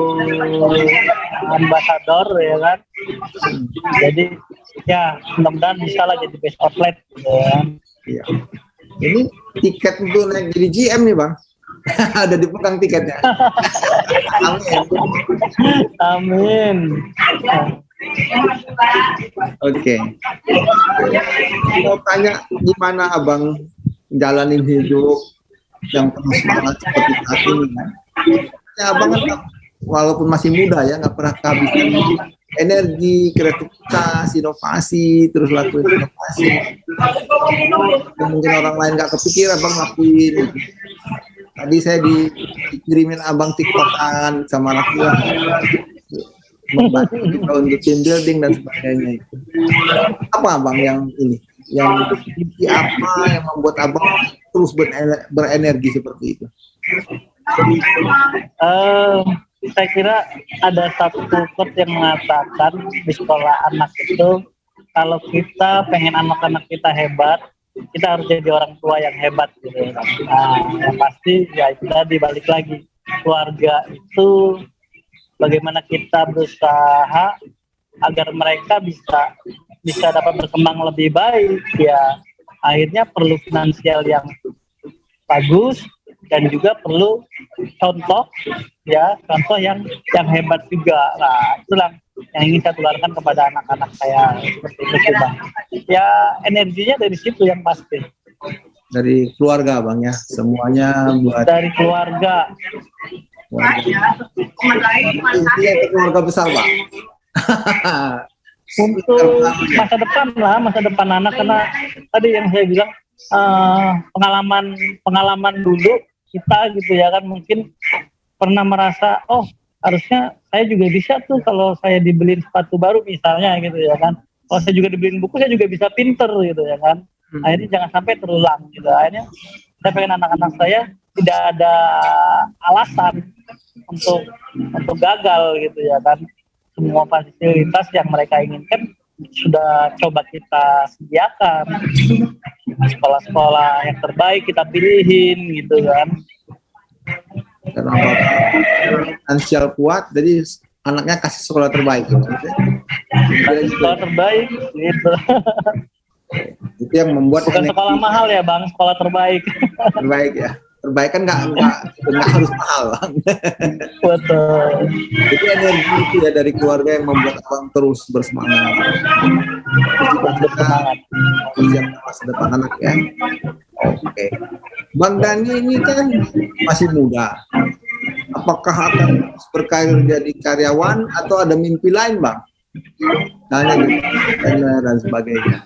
Ambassador ya kan. Jadi ya mudah-mudahan bisa lah jadi best outlet ya. Iya. Ini tiket untuk naik jadi GM nih Bang, Ada dipegang tiketnya. Amin. Amin. Oke. Mau tanya gimana abang jalanin hidup yang penuh semangat seperti saat ini kan? Ya, abang kan walaupun masih muda ya nggak pernah kehabisan energi, kreativitas, inovasi, terus lakuin inovasi. Dan mungkin orang lain nggak kepikiran abang lakuin. Tadi saya dikirimin abang TikTokan sama anak buah membantu kita untuk team building dan sebagainya itu. Apa abang yang ini? Yang apa yang membuat abang terus berenergi seperti itu? Saya kira ada satu quote yang mengatakan di sekolah anak itu, kalau kita pengen anak-anak kita hebat, kita harus jadi orang tua yang hebat gitu. Nah, yang pasti ya itu tadi balik lagi, keluarga itu bagaimana kita berusaha agar mereka bisa dapat berkembang lebih baik, ya akhirnya perlu finansial yang bagus dan juga perlu contoh yang hebat juga. Nah, itulah yang ingin saya tularkan kepada anak-anak saya seperti itu, Bang. Ya energinya dari situ yang pasti. Dari keluarga, Bang ya. Semuanya buat dari keluarga. Intinya itu keluarga besar, Pak. Untuk masa depan anak, karena tadi yang saya bilang pengalaman dulu kita gitu ya kan, mungkin pernah merasa harusnya saya juga bisa tuh kalau saya dibeliin sepatu baru misalnya gitu ya kan, kalau saya juga dibeliin buku saya juga bisa pinter gitu ya kan. Akhirnya jangan sampai terulang gitu. Akhirnya saya pengen anak-anak saya tidak ada alasan untuk gagal gitu ya kan. Semua fasilitas yang mereka inginkan sudah coba kita sediakan. Sekolah-sekolah yang terbaik kita pilihin gitu kan. Karena finansial kuat, jadi anaknya kasih sekolah terbaik. Gitu. Kasih sekolah terbaik gitu. Itu yang membuat bukan sekolah mahal ya, Bang, sekolah terbaik. Terbaik ya. Terbaik kan nggak harus mahal, Bang. Betul. Itu energi itu ya dari keluarga yang membuat abang terus bersemangat. Bersemangat. Siap masa depan anak ya. Oke. Bang Dani ini kan masih muda. Apakah akan berkarir jadi karyawan atau ada mimpi lain, Bang? Tanya gitu, dan sebagainya.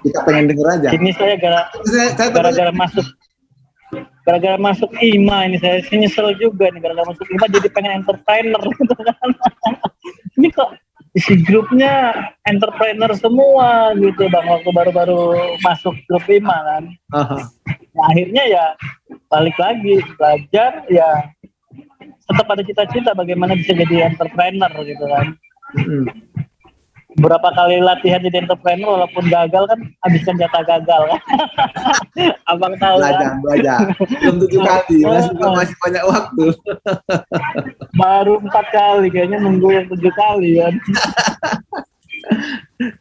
Kita pengen denger aja. Ini saya gara-gara masuk IMA ini saya nyesel juga nih, gara-gara masuk IMA jadi pengen entrepreneur gitu kan. Ini kok isi grupnya entrepreneur semua gitu, Bang, waktu baru-baru masuk grup IMA kan. Nah, akhirnya ya balik lagi belajar, ya tetap ada cita-cita bagaimana bisa jadi entrepreneur gitu kan. Berapa kali latihan jadi entrepreneur walaupun gagal kan, habiskan jatah gagal kan. Abang tahu kan? Belajar. Belum 7 kali, masih banyak waktu. Baru 4 kali, kayaknya nunggu yang 7 kali kan.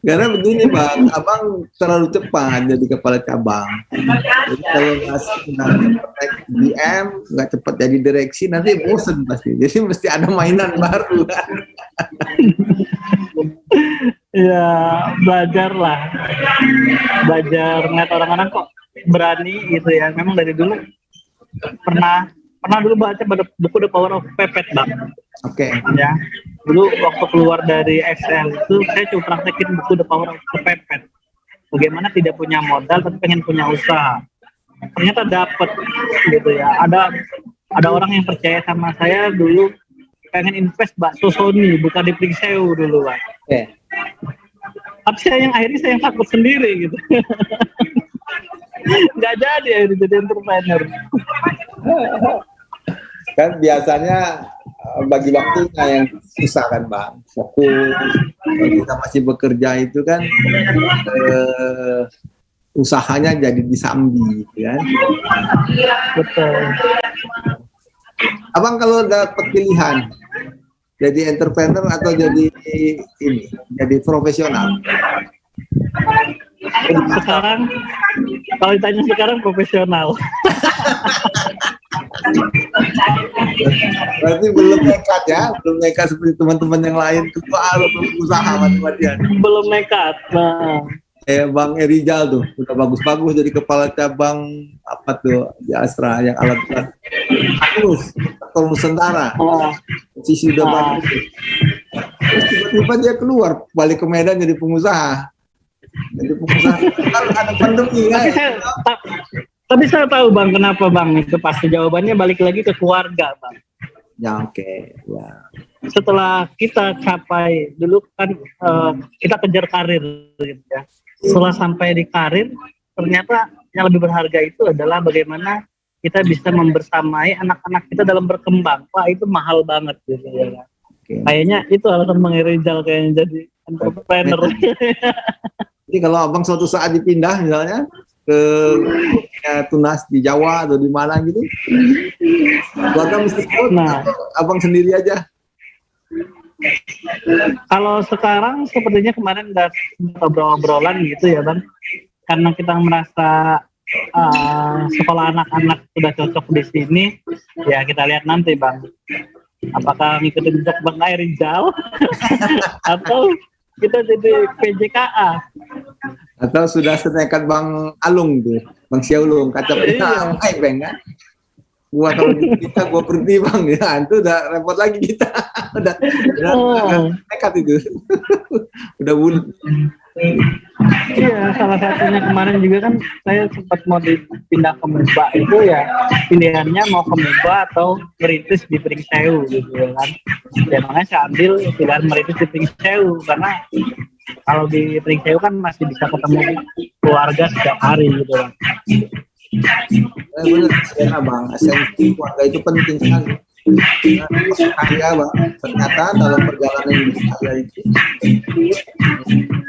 Karena begini, Bang, abang terlalu cepat jadi kepala cabang. Jadi kalau nggak DM, nggak cepat jadi direksi, nanti bosen pasti. Jadi mesti ada mainan baru kan. Ya, belajar ngeliat orang-orang kok berani gitu ya. Memang dari dulu pernah dulu baca buku The Power of Pepet, Bang. Oke. Ya, dulu waktu keluar dari Excel itu saya coba praktekin buku The Power of Pepet. Bagaimana tidak punya modal tapi pengen punya usaha. Ternyata dapet gitu ya. Ada orang yang percaya sama saya dulu, pengen invest bakso Sony, bukan di Pringseu dulu, Bang. Oke. Tapi akhirnya saya yang takut sendiri gitu. Nggak jadi akhirnya jadi entrepreneur. Kan biasanya bagi waktunya yang susah kan, Bang. Fokus. Kita masih bekerja itu kan usahanya jadi disambi gitu kan. Betul. Abang kalau dapat pilihan jadi entrepreneur atau jadi profesional? Sekarang kalau ditanya sekarang profesional. Berarti belum nekat ya, belum nekat seperti teman-teman yang lain keluar berusaha mati-matian. Belum nekat. Nah, Kayak Bang Erijal tuh, udah bagus-bagus jadi kepala cabang apa tuh di Astra yang alat berat. Terus, Aktor Nusantara, oh, posisi udah bagus. Terus tiba-tiba dia keluar, balik ke Medan jadi pengusaha. Jadi pengusaha, kan ada pandemi tapi kan? tapi saya tahu Bang kenapa Bang itu pasti jawabannya balik lagi ke keluarga Bang. Ya oke, ya. Setelah kita capai dulu kan kita kejar karir gitu ya. Setelah sampai di karir, ternyata yang lebih berharga itu adalah bagaimana kita bisa membersamai anak-anak kita dalam berkembang. Wah itu mahal banget gitu ya. Oke. Kayaknya itu alasan Bang Rizal kayaknya jadi entrepreneur. Jadi kalau abang suatu saat dipindah misalnya ke Tunas di Jawa atau di mana gitu, keluarga mesti ikut Nah, atau abang sendiri aja? kalau sekarang sepertinya kemarin udah obrolan gitu ya Bang, karena kita merasa sekolah anak-anak sudah cocok di sini, ya kita lihat nanti Bang, apakah ngikutin jejak Bang Rizal atau kita jadi PJKA. Atau sudah senekat Bang Alung tuh, Bang Siaulung, kata kita, Bang kan? Gua kalau kita gua berhenti Bang, ya itu udah repot lagi kita. udah nekat itu. Udah bulat. Iya, salah satunya kemarin juga kan saya sempat mau dipindah ke Muba itu ya pilihannya mau ke Muba atau merintis di Pringsewu gitu kan. Ya makanya saya ambil pilihan merintis di Pringsewu karena kalau di Pringsewu kan masih bisa ketemu keluarga setiap hari gitu kan. Benar, ya Bang, esensi keluarga itu penting sekali. Saya Bang, ternyata dalam perjalanan hidup saya itu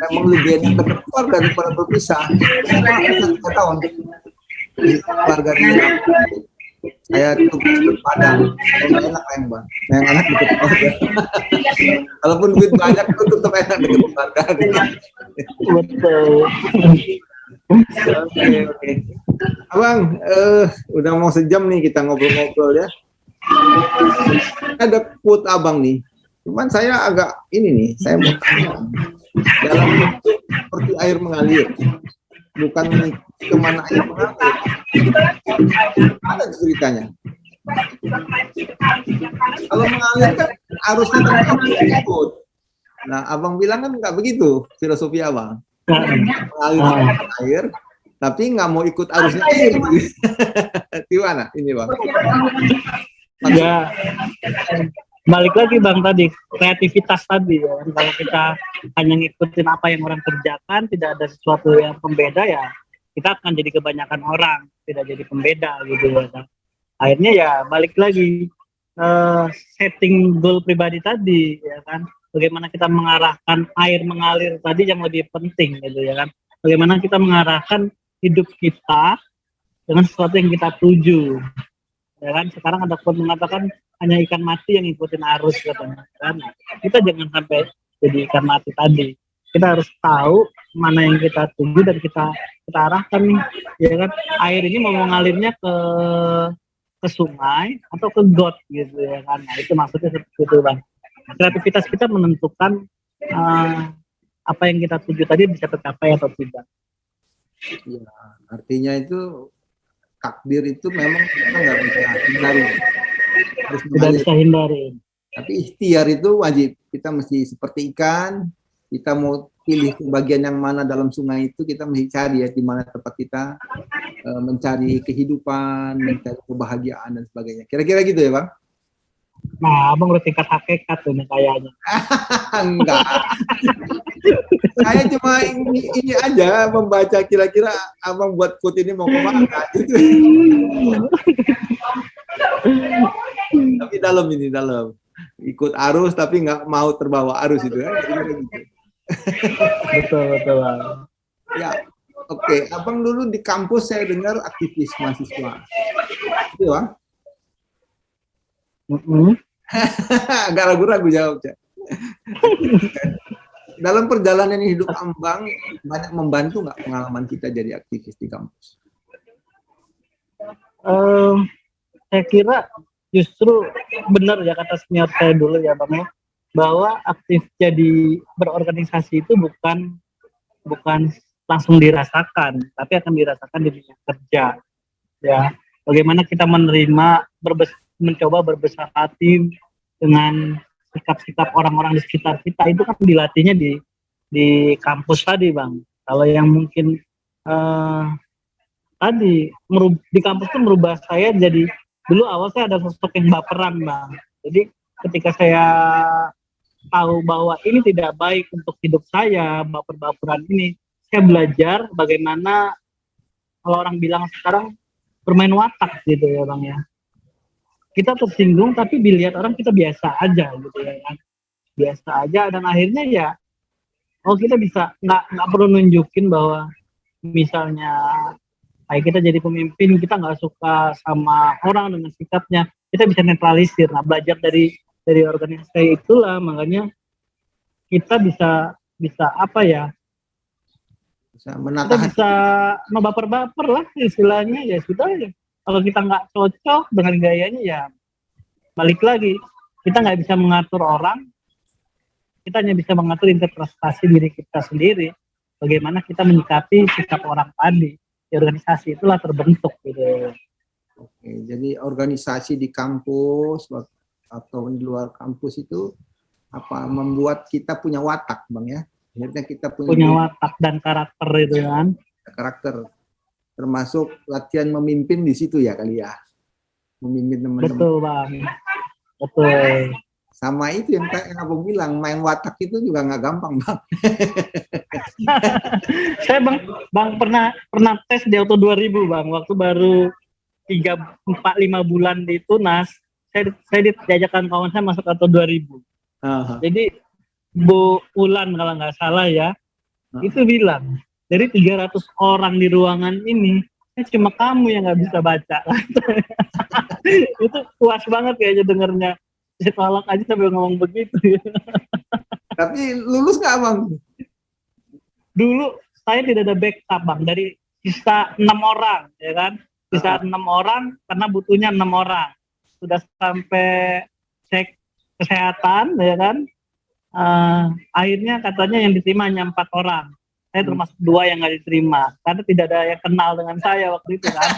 memang lebih enak dekat keluarga daripada berpisah. Saya 3 tahun keluarga dia. Saya tugas di Padang, enak yang Bang, yang enak deket keluarga. Walaupun duit banyak itu tetap enak deket keluarga. Betul. Oke. Abang, udah mau sejam nih kita ngobrol-ngobrol ya. Ada quote abang nih, cuman saya agak ini nih, saya mau tanya. Dalam bentuk seperti air mengalir, bukan kemana air mengalir. Ada ceritanya. Kalau mengalir kan harusnya ikut. Nah, abang bilang kan nggak begitu filosofi abang. Mengalir air, tapi nggak mau ikut arusnya air. Gimana ini Bang? Ya, balik lagi Bang tadi, kreativitas tadi ya. Kalau kita hanya ngikutin apa yang orang kerjakan, tidak ada sesuatu yang pembeda ya, kita akan jadi kebanyakan orang, tidak jadi pembeda gitu ya. Akhirnya ya balik lagi setting goal pribadi tadi ya kan. Bagaimana kita mengarahkan air mengalir tadi yang lebih penting gitu ya kan. Bagaimana kita mengarahkan hidup kita dengan sesuatu yang kita tuju. Ya kan sekarang ada quote mengatakan hanya ikan mati yang ngikutin arus katanya kan. Kita jangan sampai jadi ikan mati tadi. Kita harus tahu mana yang kita tuju dan kita arahkan nih. Ya kan air ini mau mengalirnya ke sungai atau ke got gitu ya kan. Nah, itu maksudnya seperti itu Bang. Kreativitas kita menentukan apa yang kita tuju tadi bisa tercapai atau tidak. Ya, artinya itu takdir itu memang kita nggak bisa hindari. Tidak bisa hindari. Tapi ikhtiar itu wajib. Kita mesti seperti ikan, kita mau pilih bagian yang mana dalam sungai itu, kita mesti cari ya di mana tempat kita mencari kehidupan, mencari kebahagiaan dan sebagainya. Kira-kira gitu ya Bang? Nah, abang udah tingkat hakikat tuh nih kayaknya. Enggak. Saya cuma ini aja membaca kira-kira abang buat quote ini mau kemana. Tapi dalam ini dalam. Ikut arus tapi nggak mau terbawa arus itu ya. Betul. Ya, oke. Abang dulu di kampus saya dengar aktivis mahasiswa. Itu Bang? Agak ragu-ragu jawabnya. Dalam perjalanan hidup Abang banyak membantu nggak pengalaman kita jadi aktivis di kampus? saya kira justru benar ya kata senior saya dulu ya Bang ya, bahwa aktif jadi berorganisasi itu bukan langsung dirasakan, tapi akan dirasakan di dunia kerja. Ya, bagaimana kita menerima, mencoba berbesar hati dengan sikap-sikap orang-orang di sekitar kita, itu kan dilatihnya di kampus tadi Bang. Kalau yang mungkin tadi di kampus itu merubah saya jadi, dulu awal saya ada sosok yang baperan Bang. Jadi ketika saya tahu bahwa ini tidak baik untuk hidup saya, baper-baperan ini, saya belajar bagaimana, kalau orang bilang sekarang, bermain watak gitu ya Bang ya. Kita tersinggung tapi dilihat orang kita biasa aja gitu ya kan. Biasa aja, dan akhirnya ya kita bisa nggak perlu nunjukin bahwa misalnya kayak kita jadi pemimpin, kita nggak suka sama orang dengan sikapnya, kita bisa netralisir. Nah, belajar dari organisasi itulah, makanya kita bisa apa ya, kita bisa membaper-baper lah istilahnya. Ya sudah ya, kalau kita nggak cocok dengan gayanya ya balik lagi, kita nggak bisa mengatur orang, kita hanya bisa mengatur interpretasi diri kita sendiri, bagaimana kita menyikapi sikap orang tadi. Di organisasi itulah terbentuk gitu. Oke, jadi organisasi di kampus atau di luar kampus itu apa membuat kita punya watak Bang ya? Akhirnya kita punya watak dan karakter itu kan. Karakter, termasuk latihan memimpin di situ ya kali ya, memimpin teman-teman. Betul Bang, betul. Sama itu yang Abang bilang, main watak itu juga nggak gampang Bang. Saya bang pernah tes di Auto 2000 Bang, waktu baru 3-4-5 bulan di Tunas, saya diajakkan kawan saya masuk Auto 2000. Jadi Bu Ulan kalau nggak salah ya, itu bilang, dari 300 orang di ruangan ini, cuma kamu yang nggak bisa baca. Itu puas banget kayaknya dengernya. Psikolog aja sambil ngomong begitu. Tapi lulus nggak Bang? Dulu saya tidak ada backup Bang, dari sisa 6 orang ya kan, sisa 6 orang karena butuhnya 6 orang. Sudah sampai cek kesehatan ya kan, akhirnya katanya yang diterima hanya 4 orang. Saya termasuk 2 yang nggak diterima karena tidak ada yang kenal dengan saya waktu itu kan.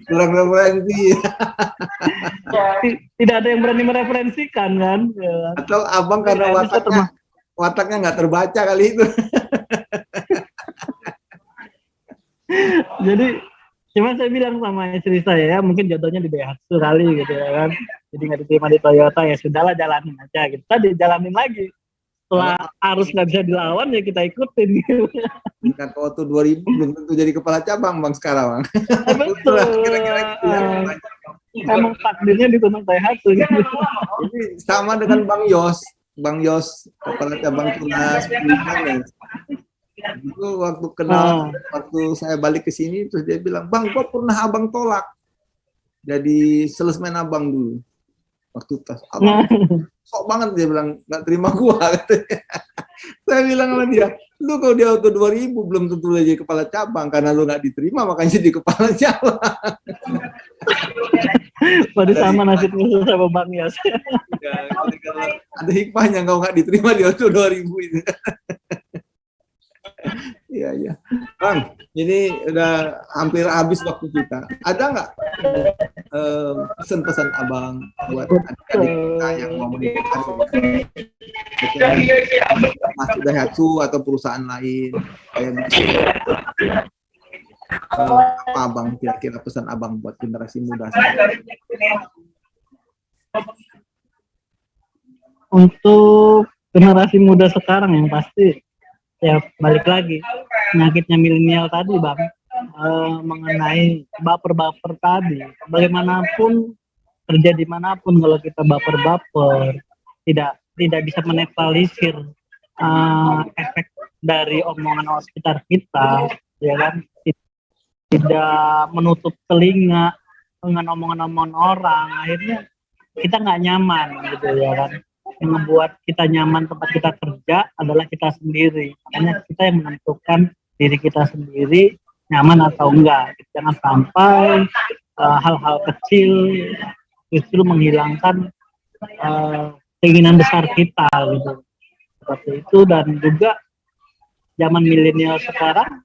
Kurang referensi. Tidak ada yang berani mereferensikan kan. Atau Abang karena wataknya nggak terbaca kali itu. Jadi cuma saya bilang sama istri saya, ya mungkin jodohnya di Daihatsu kali gitu ya kan. Jadi nggak diterima di Toyota, ya sudahlah jalanin aja gitu. Tadi jalanin lagi. Setelah arus nggak bisa dilawan ya kita ikutin gitu. Kan waktu 2000 belum tentu jadi kepala cabang Bang sekarang Bang. Betul. Kira-kira emang takdirnya dituntut Daihatsu gitu. Ini sama dengan Bang Yos kepala cabang Tunas. Itu waktu kenal, waktu saya balik ke sini terus dia bilang, Bang, kok pernah Abang tolak jadi salesman Abang dulu waktu tes. Abang sok banget, dia bilang nggak terima gua. Saya bilang sama dia, lu kalau di Auto 2000 belum tentu jadi kepala cabang, karena lu nggak diterima makanya jadi kepala cabang. Waduh, sama nasibnya sama Bang Yas. Ya, ada hikmahnya kau nggak diterima di Auto 2000 itu. Iya, iya. Bang, ini udah hampir habis waktu kita. Ada nggak pesan-pesan Abang buat adik-adik kita yang mau menikah, masuk Daihatsu atau perusahaan lain? Apa Abang kira-kira pesan Abang buat generasi muda sekarang? Untuk generasi muda sekarang yang pasti ya balik lagi penyakitnya milenial tadi Bang, mengenai baper-baper tadi. Bagaimanapun kerja dimanapun, kalau kita baper-baper tidak bisa menetralisir efek dari omongan orang sekitar kita, ya kan, tidak menutup telinga dengan omongan-omongan orang, akhirnya kita nggak nyaman gitu ya kan. Yang membuat kita nyaman tempat kita kerja adalah kita sendiri. Makanya kita yang menentukan diri kita sendiri nyaman atau enggak. Jangan sampai hal-hal kecil justru menghilangkan keinginan besar kita gitu. Seperti itu. Dan juga zaman milenial sekarang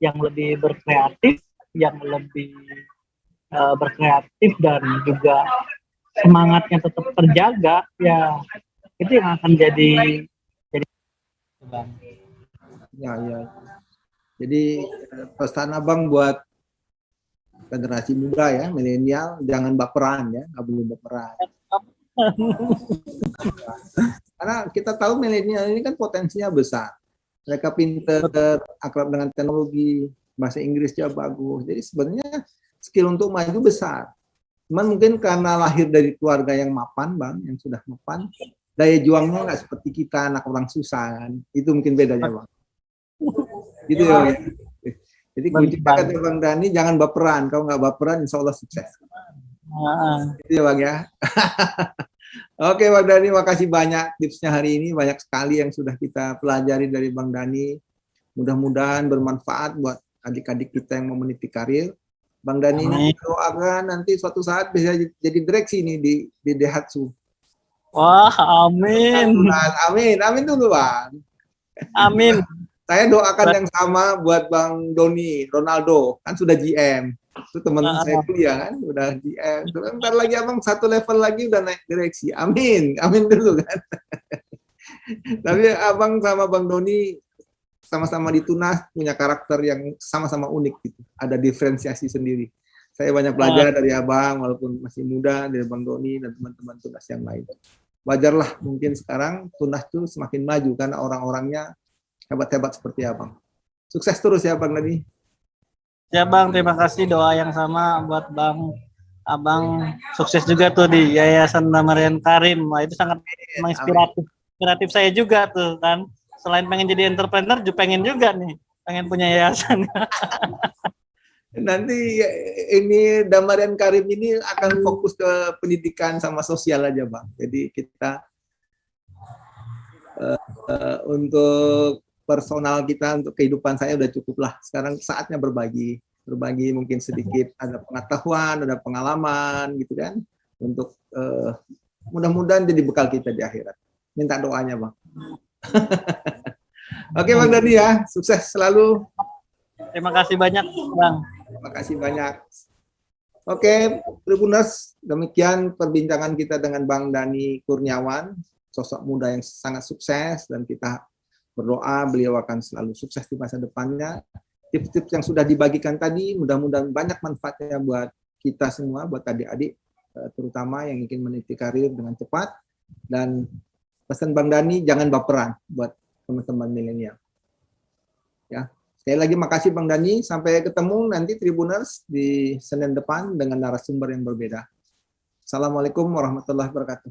yang lebih berkreatif, yang lebih berkreatif dan juga semangatnya tetap terjaga, ya itu yang akan jadi Bang. Ya, ya. Jadi pesan abang buat generasi muda ya, milenial, jangan baperan ya, nggak boleh baperan. Karena kita tahu milenial ini kan potensinya besar. Mereka pinter, akrab dengan teknologi, bahasa Inggrisnya bagus. Jadi sebenarnya skill untuk maju besar. Cuman mungkin karena lahir dari keluarga yang mapan, Bang, yang sudah mapan, daya juangnya nggak seperti kita, anak orang susah kan. Itu mungkin bedanya, Bang. Gitu ya. Jadi kuncinya kata Bang Dani, jangan baperan. Kalau nggak baperan, insya Allah sukses. Gitu ya, Bang ya. Oke, Bang Dani, makasih banyak tipsnya hari ini. Banyak sekali yang sudah kita pelajari dari Bang Dani. Mudah-mudahan bermanfaat buat adik-adik kita yang mau meniti karir. Bang Dani ini doakan nanti suatu saat bisa jadi direksi nih di Daihatsu. Wah, amin. Amin, amin dulu, Bang. Amin. Saya doakan yang sama buat Bang Doni, Ronaldo, kan sudah GM. Itu teman saya kuliah kan, udah GM. Ntar lagi abang satu level lagi udah naik direksi. Amin, amin dulu kan. Tapi abang sama Bang Doni sama-sama di Tunas punya karakter yang sama-sama unik gitu. Ada diferensiasi sendiri. Saya banyak belajar dari abang walaupun masih muda, dari Bang Doni dan teman-teman Tunas yang lain. Wajarlah mungkin sekarang Tunas itu semakin maju karena orang-orangnya hebat-hebat seperti abang. Sukses terus ya Bang Dani. Ya Bang, terima kasih doa yang sama buat Bang. Abang sukses juga tuh di Yayasan Damarian Karim. Wah, itu sangat menginspiratif. Inspiratif saya juga tuh kan. Selain pengen jadi entrepreneur, juga pengen juga nih. Pengen punya yayasan. Nanti ini Damarian Karim ini akan fokus ke pendidikan sama sosial aja Bang. Jadi kita untuk personal kita, untuk kehidupan saya udah cukup lah. Sekarang saatnya berbagi mungkin sedikit, ada pengetahuan, ada pengalaman gitu kan, untuk mudah-mudahan jadi bekal kita di akhirat. Minta doanya Bang. Oke Bang Dani ya, sukses selalu. Terima kasih banyak Bang. Terima kasih banyak. Oke, Tribuners, demikian perbincangan kita dengan Bang Dani Kurniawan, sosok muda yang sangat sukses, dan kita berdoa beliau akan selalu sukses di masa depannya. Tips-tips yang sudah dibagikan tadi, mudah-mudahan banyak manfaatnya buat kita semua, buat adik-adik, terutama yang ingin meniti karir dengan cepat. Dan pesan Bang Dani, jangan baperan buat teman-teman milenial. Ya, sekali lagi makasih Bang Dani. Sampai ketemu nanti Tribuners di Senin depan dengan narasumber yang berbeda. Assalamualaikum warahmatullahi wabarakatuh.